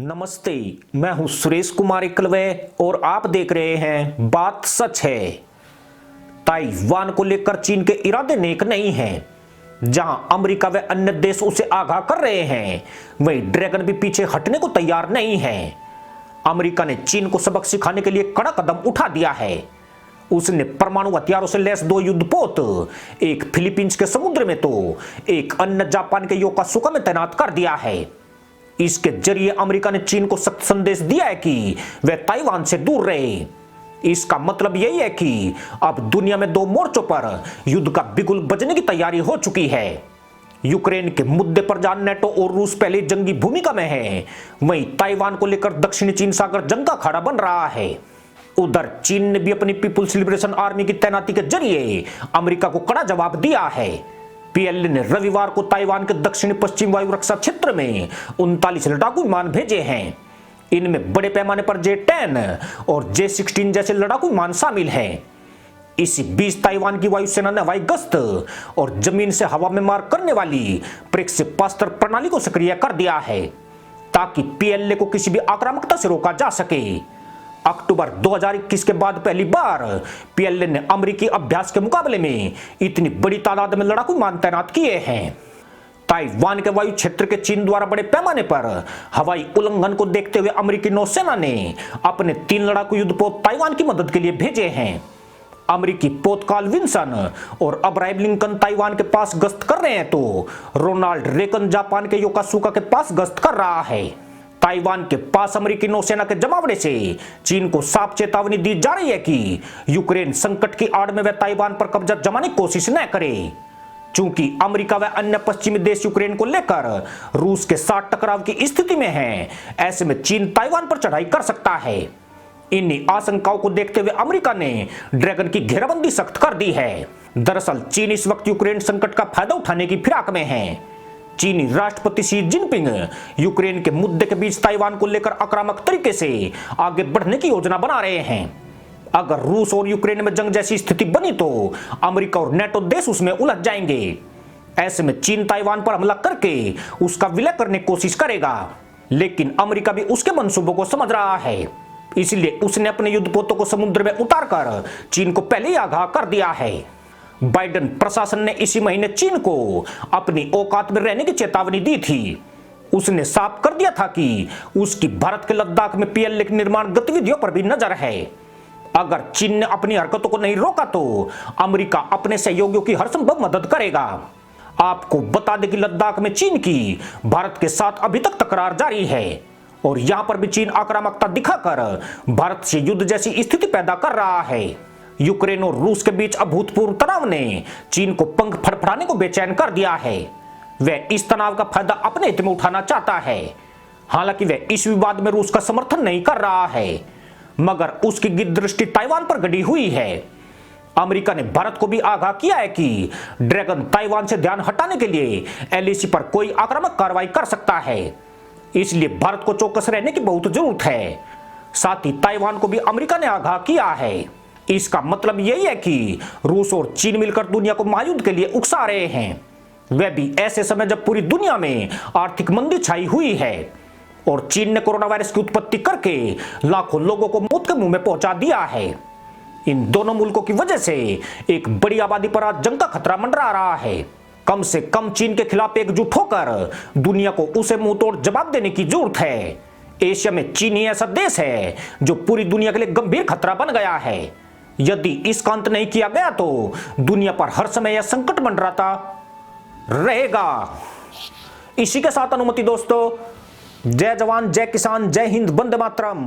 नमस्ते, मैं हूं सुरेश कुमार एकलवे और आप देख रहे हैं बात सच है। ताइवान को लेकर चीन के इरादे नेक नहीं हैं। जहां अमेरिका व अन्य देश उसे आगाह कर रहे हैं, वहीं ड्रैगन भी पीछे हटने को तैयार नहीं है। अमेरिका ने चीन को सबक सिखाने के लिए कड़ा कदम उठा दिया है। उसने परमाणु हथियारों से लैस 2 युद्धपोत, एक फिलीपींस के समुद्र में तो एक अन्य जापान के योकोसुका में तैनात कर दिया है। इसके जरिए अमेरिका ने चीन को सख्त संदेश दिया है कि वह ताइवान से दूर रहे। इसका मतलब यही है कि अब दुनिया में 2 मोर्चों पर युद्ध का बिगुल बजने की तैयारी हो चुकी है। यूक्रेन के मुद्दे पर जहां नेटो और रूस पहले जंगी भूमिका में है, वहीं ताइवान को लेकर दक्षिणी चीन सागर जंग का अखाड़ा बन रहा है। उधर चीन ने भी अपनी पीपुल्स लिबरेशन आर्मी की तैनाती के जरिए अमेरिका को कड़ा जवाब दिया है। पीएलए ने रविवार को ताइवान के दक्षिणी पश्चिम वायु रक्षा क्षेत्र में 39 लड़ाकू विमान भेजे हैं। इनमें बड़े पैमाने पर J-10 और J-16 जैसे लड़ाकू विमान शामिल हैं। इसी बीच ताइवान की वायुसेना ने हवाई गश्त और जमीन से हवा में मार करने वाली प्रक्षेपास्त्र प्रणाली को सक्रिय कर दिया है, ताकि पीएलए को किसी भी आक्रामकता से रोका जा सके। अक्टूबर 2021 के बाद पहली बार पीएलए ने अमेरिकी अभ्यास के मुकाबले में इतनी बड़ी तादाद में लड़ाकू विमान तैनात किए हैं। ताइवान के वायु क्षेत्र के चीन द्वारा बड़े पैमाने पर हवाई उल्लंघन को देखते हुए अमेरिकी नौसेना ने अपने 3 लड़ाकू युद्धपोत ताइवान की मदद के लिए भेजे हैं। अमेरिकी पोत कार्ल विल्सन और अब्राहम लिंकन ताइवान के पास गश्त कर रहे हैं, तो रोनाल्ड रेगन जापान के योकोसुका के पास गश्त कर रहा है। ताइवान के पास अमेरिकी नौसेना के जमावड़े से चीन को साफ चेतावनी दी जा रही है कि यूक्रेन संकट की आड़ में वह ताइवान पर कब्जा जमाने की कोशिश न करे। चूंकि अमेरिका व अन्य पश्चिमी देश यूक्रेन को लेकर रूस के साथ टकराव की स्थिति में हैं, ऐसे में चीन ताइवान पर चढ़ाई कर सकता है। इन्हीं आशंकाओं को देखते हुए अमेरिका ने ड्रैगन की घेराबंदी सख्त कर दी है। दरअसल चीन इस वक्त यूक्रेन संकट का फायदा उठाने की फिराक में है। चीनी राष्ट्रपति शी जिनपिंग यूक्रेन के मुद्दे के बीच ताइवान को लेकर आक्रामक तरीके से आगे बढ़ने की योजना बना रहे हैं। अगर रूस और यूक्रेन में जंग जैसी स्थिति बनी तो अमेरिका और नेटो देश उसमें उलझ जाएंगे। ऐसे में चीन ताइवान पर हमला करके उसका विलय करने की कोशिश करेगा, लेकिन अमेरिका भी उसके मंसूबों को समझ रहा है। इसलिए उसने अपने युद्धपोतों को समुद्र में उतारकर चीन को पहले ही आगाह कर दिया है। बाइडेन प्रशासन ने इसी महीने चीन को अपनी औकात में रहने की चेतावनी दी थी। उसने साफ कर दिया था कि उसकी भारत के लद्दाख में पीएलए की निर्माण गतिविधियों पर भी नजर है। अगर चीन ने अपनी हरकतों को नहीं रोका तो अमेरिका अपने सहयोगियों की हर संभव मदद करेगा। आपको बता दें कि लद्दाख में चीन की भारत के साथ अभी तक तकरार जारी है और यहां पर भी चीन आक्रामकता दिखाकर भारत से युद्ध जैसी स्थिति पैदा कर रहा है। यूक्रेन और रूस के बीच अभूतपूर्व तनाव ने चीन को पंख फड़फड़ाने को बेचैन कर दिया है। वह इस तनाव का फायदा अपने हित में उठाना चाहता है। हालांकि वह इस विवाद में रूस का समर्थन नहीं कर रहा है, मगर उसकी दृष्टि ताइवान पर गड़ी हुई है। अमेरिका ने भारत को भी आगाह किया है कि ड्रैगन ताइवान से ध्यान हटाने के लिए एलएसी पर कोई आक्रामक कार्रवाई कर सकता है। इसलिए भारत को चौकस रहने की बहुत जरूरत है। साथ ही ताइवान को भी अमेरिका ने आगाह किया है। इसका मतलब यही है कि रूस और चीन मिलकर दुनिया को महायुद्ध के लिए उकसा रहे हैं। वह भी ऐसे समय जब पूरी दुनिया में आर्थिक मंदी छाई हुई है और चीन ने कोरोना वायरस की उत्पत्ति करके लाखों लोगों को मौत के मुंह में पहुंचा दिया है। इन दोनों मुल्कों की वजह से एक बड़ी आबादी पर आज जंग का खतरा मंडरा रहा है। कम से कम चीन के खिलाफ एकजुट होकर दुनिया को उसे मुंहतोड़ जवाब देने की जरूरत है। एशिया में चीन ही ऐसा देश है जो पूरी दुनिया के लिए गंभीर खतरा बन गया है। यदि इसका अंत नहीं किया गया तो दुनिया पर हर समय यह संकट मंडराता रहेगा। इसी के साथ अनुमति दोस्तों, जय जवान जय किसान जय हिंद, वंदे मातरम।